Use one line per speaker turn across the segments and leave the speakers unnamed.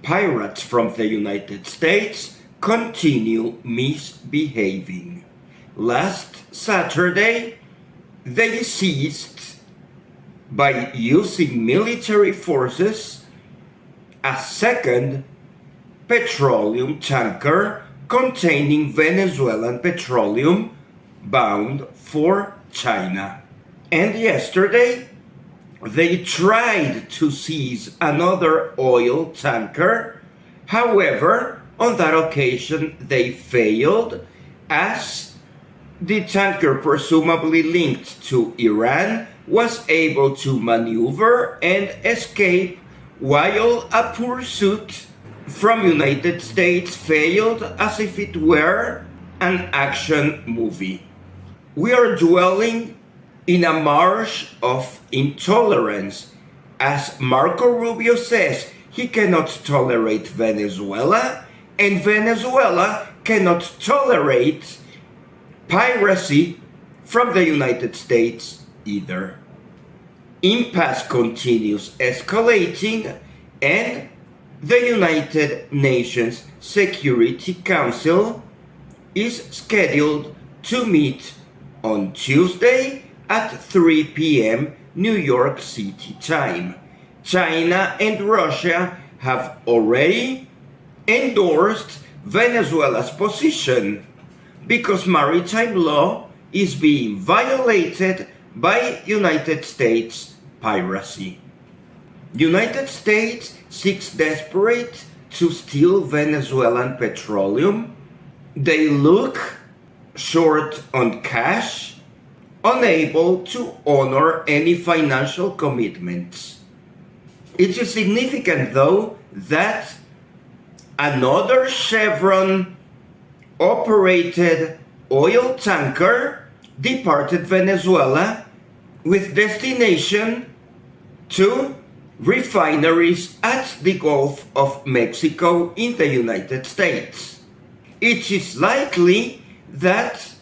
pirates from the United States continue misbehaving. Last Saturday, they seized, by using military forces, a second petroleum tanker containing Venezuelan petroleum bound for China. And yesterday, they tried to seize another oil tanker. However, on that occasion, they failed, as the tanker, presumably linked to Iran, was able to maneuver and escape, while a pursuit from United States failed, as if it were an action movie. We are dwelling in a marsh of intolerance. As Marco Rubio says, he cannot tolerate Venezuela, and Venezuela cannot tolerate piracy from the United States either. Impasse continues escalating, and the United Nations Security Council is scheduled to meet on Tuesday at 3 p.m. New York City time. China and Russia have already endorsed Venezuela's position because maritime law is being violated by United States piracy. United States seeks desperate to steal Venezuelan petroleum. They look short on cash, unable to honor any financial commitments. It is significant, though, that another Chevron operated oil tanker departed Venezuela with destination to refineries at the Gulf of Mexico in the United States. It is likely that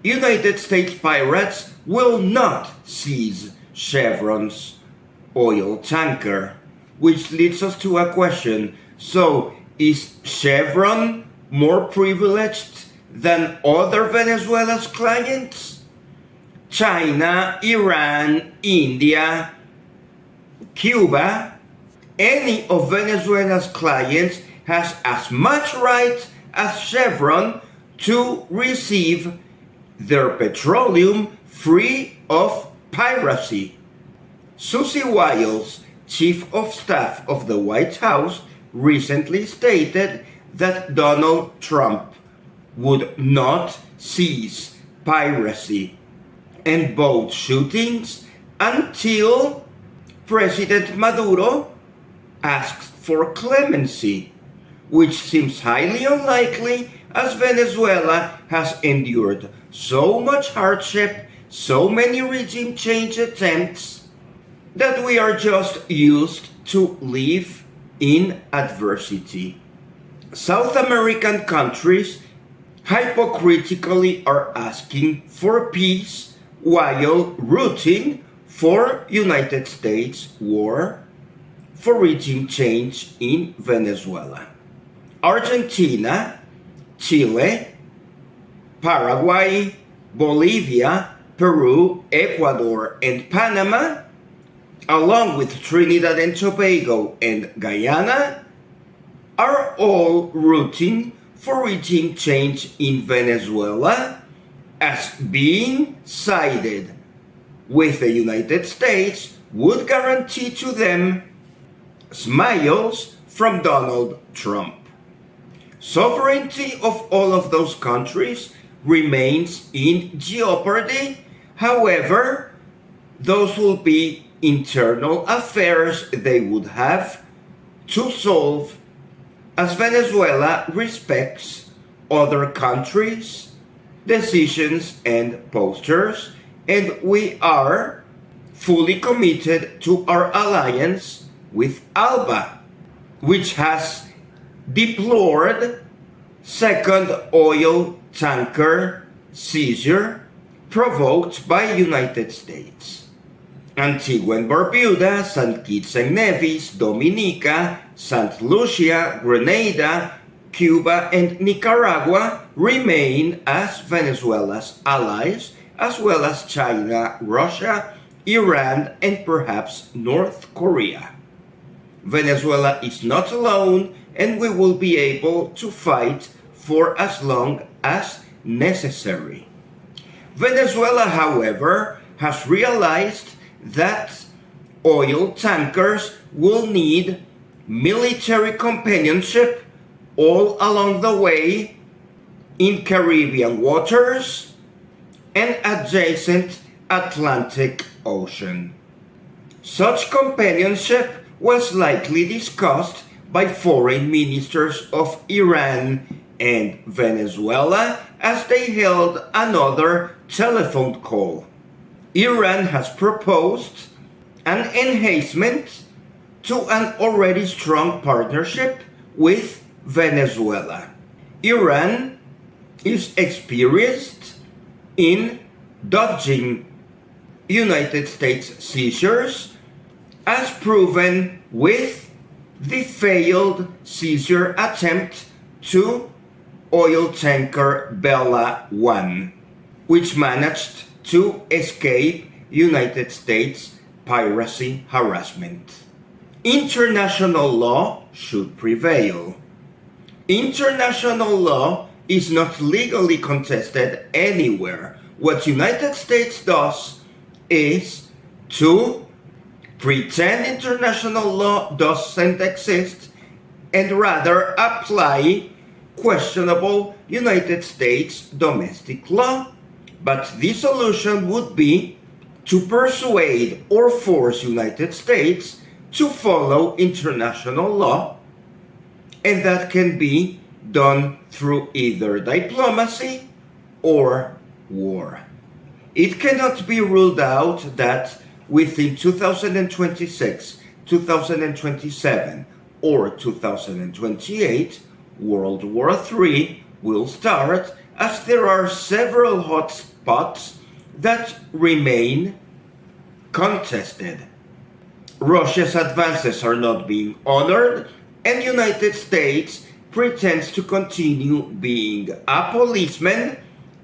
United States pirates will not seize Chevron's oil tanker, which leads us to a question. So, is Chevron more privileged than other Venezuela's clients? China, Iran, India, Cuba, any of Venezuela's clients has as much right as Chevron to receive their petroleum free of piracy. Susie Wiles, Chief of Staff of the White House, recently stated that Donald Trump would not cease piracy and boat shootings until President Maduro asks for clemency, which seems highly unlikely as Venezuela has endured so much hardship, so many regime change attempts, that we are just used to live in adversity. South American countries hypocritically are asking for peace while rooting for United States war for regime change in Venezuela. Argentina, Chile, Paraguay, Bolivia, Peru, Ecuador, and Panama, along with Trinidad and Tobago and Guyana, are all rooting for regime change in Venezuela, as being sided with the United States would guarantee to them smiles from Donald Trump. Sovereignty of all of those countries remains in jeopardy. However, those will be internal affairs they would have to solve, as Venezuela respects other countries' decisions and postures, and we are fully committed to our alliance with ALBA, which has deplored second oil tanker seizure provoked by United States. Antigua and Barbuda, St. Kitts and Nevis, Dominica, St. Lucia, Grenada, Cuba, and Nicaragua remain as Venezuela's allies, as well as China, Russia, Iran, and perhaps North Korea. Venezuela is not alone, and we will be able to fight for as long as necessary. Venezuela, however, has realized that oil tankers will need military companionship all along the way in Caribbean waters and adjacent Atlantic Ocean. Such companionship was likely discussed by foreign ministers of Iran and Venezuela as they held another telephone call. Iran has proposed an enhancement to an already strong partnership with Venezuela. Iran is experienced in dodging United States seizures, as proven with the failed seizure attempt to oil tanker Bella 1, which managed to escape United States piracy harassment. International law should prevail. International law is not legally contested anywhere. What United States does is to pretend international law doesn't exist and rather apply questionable United States domestic law. But the solution would be to persuade or force United States to follow international law, and that can be done through either diplomacy or war. It cannot be ruled out that within 2026, 2027, or 2028, World War III will start, as there are several hot spots that remain contested. Russia's advances are not being honored, and United States pretends to continue being a policeman,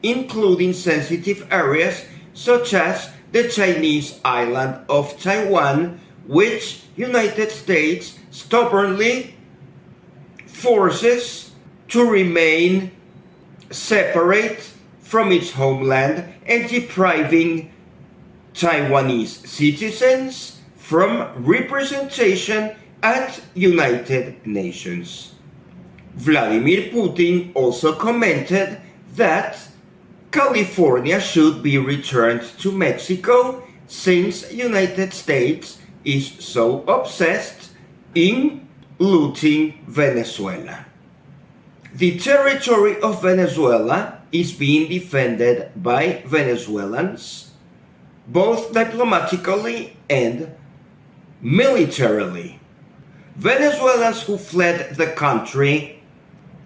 including sensitive areas such as the Chinese island of Taiwan, which United States stubbornly forces to remain separate from its homeland and depriving Taiwanese citizens from representation at United Nations. Vladimir Putin also commented that California should be returned to Mexico since United States is so obsessed in looting Venezuela. The territory of Venezuela is being defended by Venezuelans, both diplomatically and militarily. Venezuelans who fled the country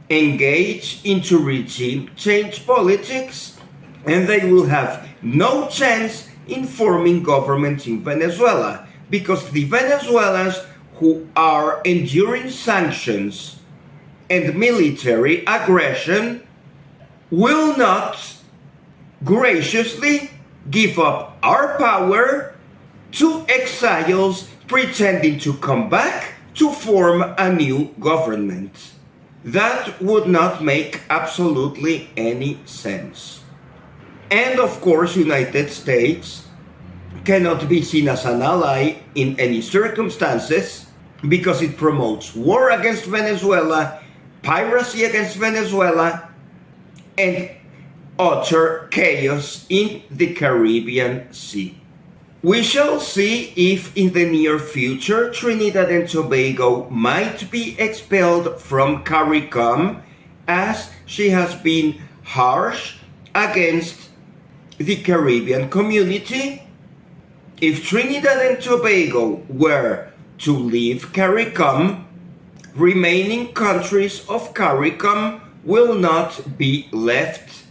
engage into regime change politics, and they will have no chance in forming government in Venezuela, because the Venezuelans who are enduring sanctions and military aggression will not graciously give up our power to exiles pretending to come back to form a new government. That would not make absolutely any sense. And of course, United States cannot be seen as an ally in any circumstances because it promotes war against Venezuela, piracy against Venezuela, and utter chaos in the Caribbean Sea. We shall see if in the near future Trinidad and Tobago might be expelled from CARICOM, as she has been harsh against the Caribbean community. If Trinidad and Tobago were to leave CARICOM, remaining countries of CARICOM will not be left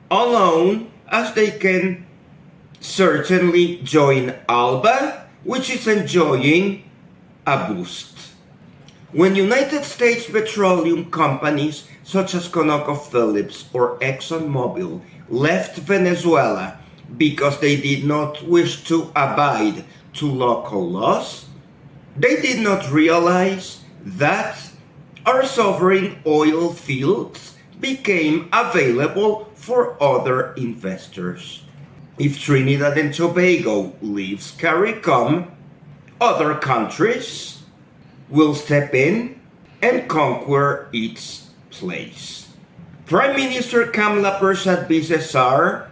alone, as they can certainly join ALBA, which is enjoying a boost. When United States petroleum companies such as ConocoPhillips or ExxonMobil left Venezuela because they did not wish to abide to local laws, they did not realize that our sovereign oil fields became available for other investors. If Trinidad and Tobago leaves CARICOM, other countries will step in and conquer its place. Prime Minister Kamla Persad-Bissessar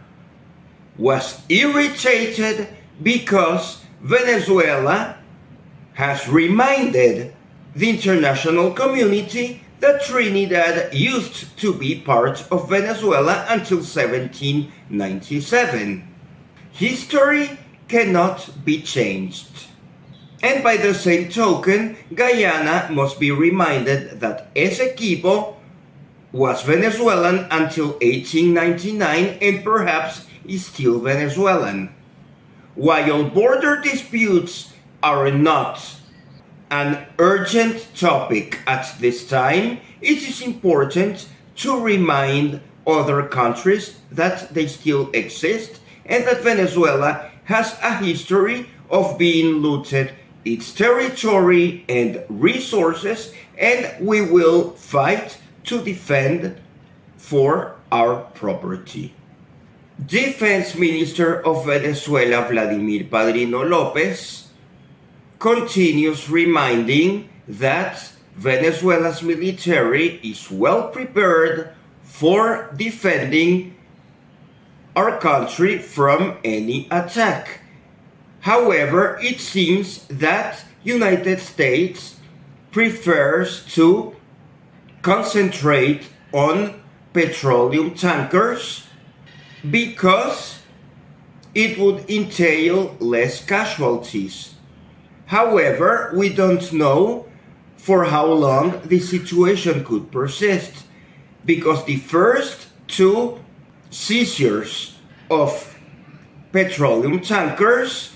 was irritated because Venezuela has reminded the international community that Trinidad used to be part of Venezuela until 1797. History cannot be changed. And by the same token, Guyana must be reminded that Essequibo was Venezuelan until 1899 and perhaps is still Venezuelan. While border disputes are not an urgent topic at this time, it is important to remind other countries that they still exist and that Venezuela has a history of being looted its territory and resources, and we will fight to defend for our property. Defense Minister of Venezuela Vladimir Padrino Lopez continues reminding that Venezuela's military is well prepared for defending our country from any attack. However, it seems that United States prefers to concentrate on petroleum tankers because it would entail less casualties. However, we don't know for how long the situation could persist because the first two seizures of petroleum tankers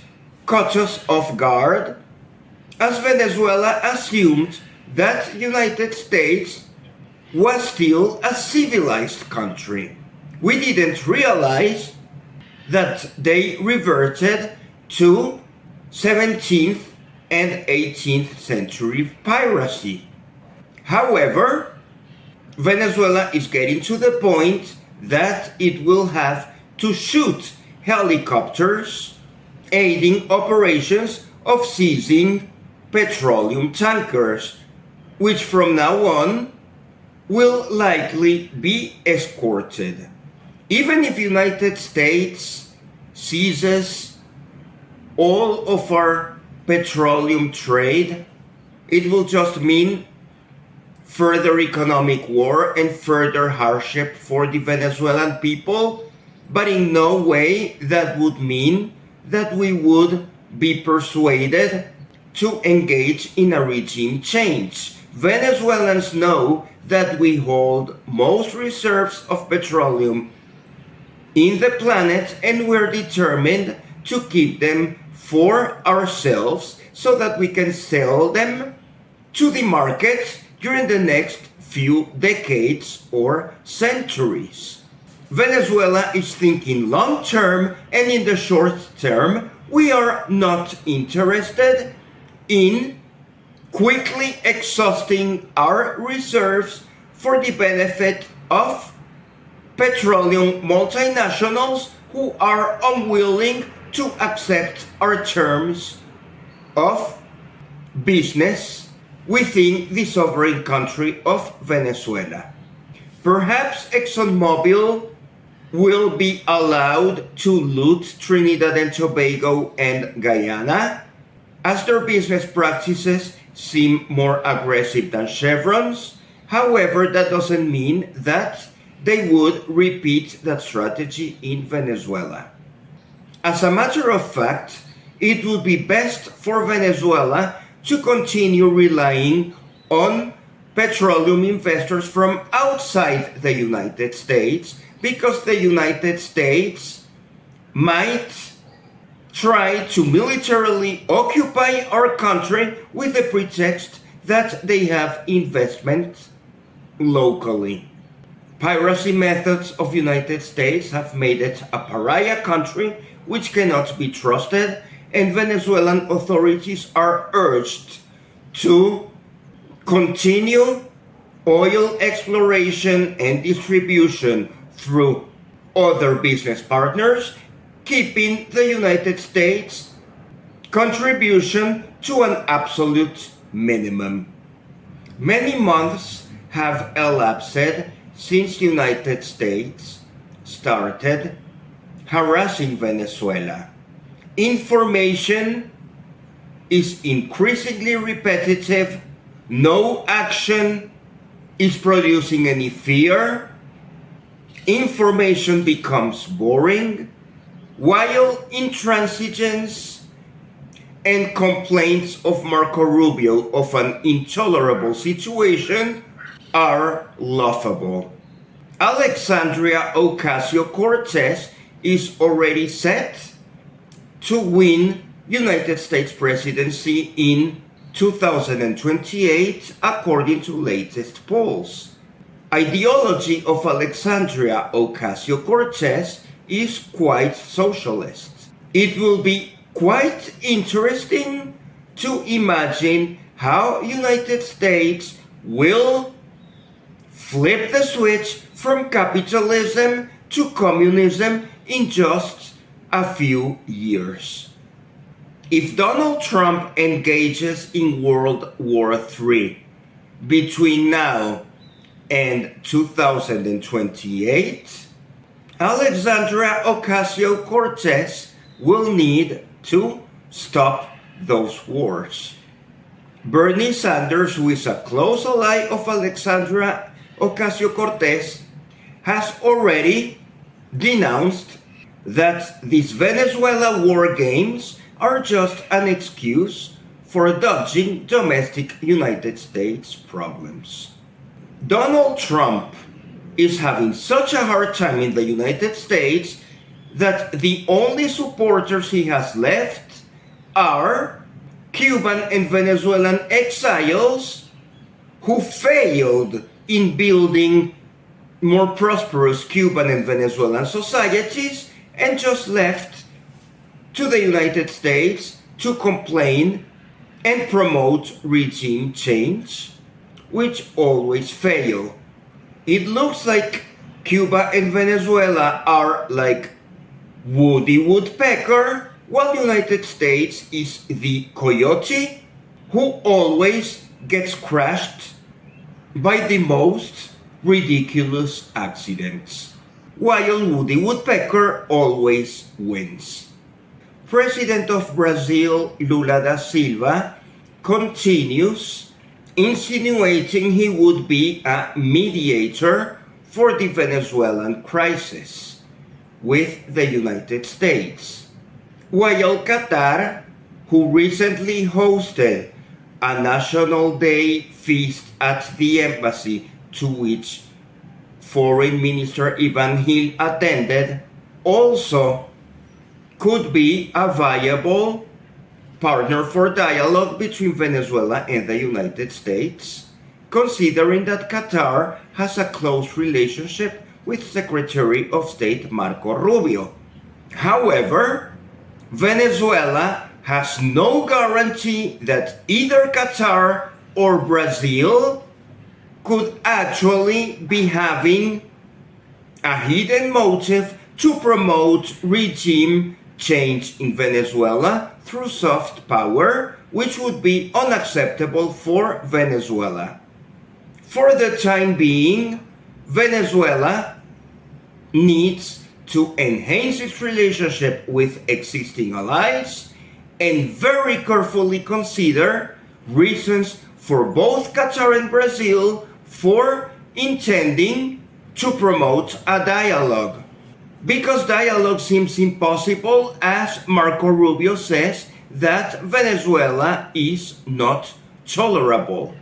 caught us off guard as Venezuela assumed that United States was still a civilized country. We didn't realize that they reverted to 17th and 18th century piracy. However, Venezuela is getting to the point that it will have to shoot helicopters aiding operations of seizing petroleum tankers, which from now on will likely be escorted. Even if United States seizes all of our petroleum trade, it will just mean further economic war and further hardship for the Venezuelan people, but in no way that would mean that we would be persuaded to engage in a regime change. Venezuelans know that we hold most reserves of petroleum in the planet and we're determined to keep them for ourselves so that we can sell them to the market during the next few decades or centuries. Venezuela is thinking long term, and in the short term, we are not interested in quickly exhausting our reserves for the benefit of petroleum multinationals who are unwilling to accept our terms of business within the sovereign country of Venezuela. Perhaps ExxonMobil will be allowed to loot Trinidad and Tobago and Guyana, as their business practices seem more aggressive than Chevron's. However, that doesn't mean that they would repeat that strategy in Venezuela. As a matter of fact, it would be best for Venezuela to continue relying on petroleum investors from outside the United States, because the United States might try to militarily occupy our country with the pretext that they have investment locally. Piracy methods of United States have made it a pariah country which cannot be trusted, and Venezuelan authorities are urged to continue oil exploration and distribution through other business partners, keeping the United States contribution to an absolute minimum. Many months have elapsed since the United States started harassing Venezuela. Information is increasingly repetitive. No action is producing any fear. Information becomes boring, while intransigence and complaints of Marco Rubio of an intolerable situation are laughable. Alexandria Ocasio-Cortez is already set to win United States presidency in 2028 according to latest polls. Ideology of Alexandria Ocasio-Cortez is quite socialist. It will be quite interesting to imagine how United States will flip the switch from capitalism to communism in just a few years. If Donald Trump engages in World War III between now and 2028, Alexandria Ocasio-Cortez will need to stop those wars. Bernie Sanders, who is a close ally of Alexandria Ocasio-Cortez, has already denounced that these Venezuela war games are just an excuse for dodging domestic United States problems. Donald Trump is having such a hard time in the United States that the only supporters he has left are Cuban and Venezuelan exiles who failed in building more prosperous Cuban and Venezuelan societies and just left to the United States to complain and promote regime change, which always fail. It looks like Cuba and Venezuela are like Woody Woodpecker, while the United States is the coyote who always gets crushed by the most ridiculous accidents, while Woody Woodpecker always wins. President of Brazil, Lula da Silva, continues insinuating he would be a mediator for the Venezuelan crisis with the United States, while Qatar, who recently hosted a National Day feast at the Embassy to which Foreign Minister Ivan Gil attended, also could be a viable partner for dialogue between Venezuela and the United States, considering that Qatar has a close relationship with Secretary of State Marco Rubio. However, Venezuela has no guarantee that either Qatar or Brazil could actually be having a hidden motive to promote regime change in Venezuela through soft power, which would be unacceptable for Venezuela. For the time being, Venezuela needs to enhance its relationship with existing allies and very carefully consider reasons for both Qatar and Brazil for intending to promote a dialogue. Because dialogue seems impossible, as Marco Rubio says that Venezuela is not tolerable.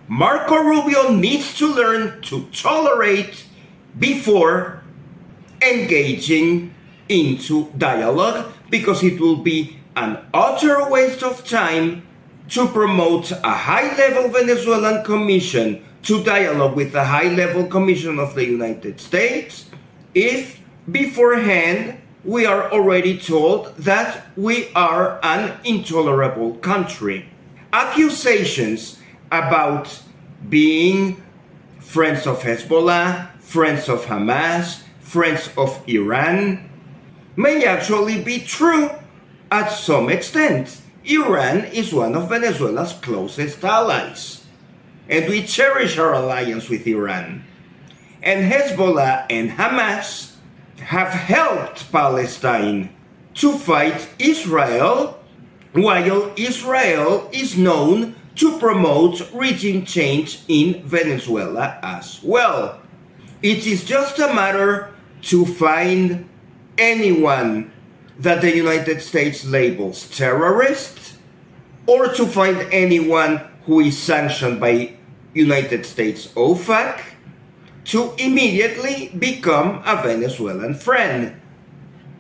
Marco Rubio needs to learn to tolerate before engaging into dialogue, because it will be an utter waste of time to promote a high-level Venezuelan commission to dialogue with the high-level commission of the United States if beforehand we are already told that we are an intolerable country. Accusations about being friends of Hezbollah, friends of Hamas, friends of Iran may actually be true at some extent. Iran is one of Venezuela's closest allies, and we cherish our alliance with Iran. And Hezbollah and Hamas have helped Palestine to fight Israel, while Israel is known to promote regime change in Venezuela as well. It is just a matter to find anyone that the United States labels terrorist, or to find anyone who is sanctioned by United States OFAC, to immediately become a Venezuelan friend.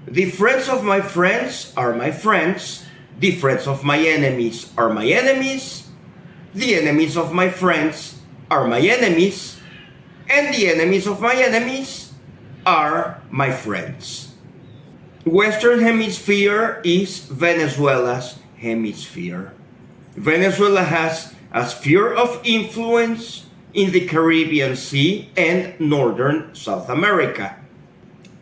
The friends of my friends are my friends, the friends of my enemies are my enemies, the enemies of my friends are my enemies, and the enemies of my enemies are my friends. Western Hemisphere is Venezuela's hemisphere. Venezuela has a sphere of influence in the Caribbean Sea and northern South America.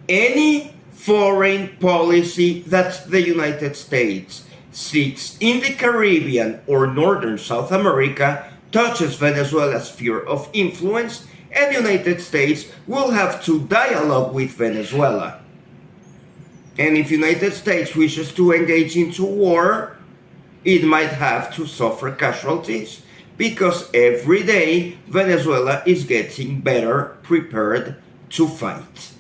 Any foreign policy that the United States seeks in the Caribbean or northern South America touches Venezuela's sphere of influence, and the United States will have to dialogue with Venezuela. And if the United States wishes to engage into war, it might have to suffer casualties, because every day Venezuela is getting better prepared to fight.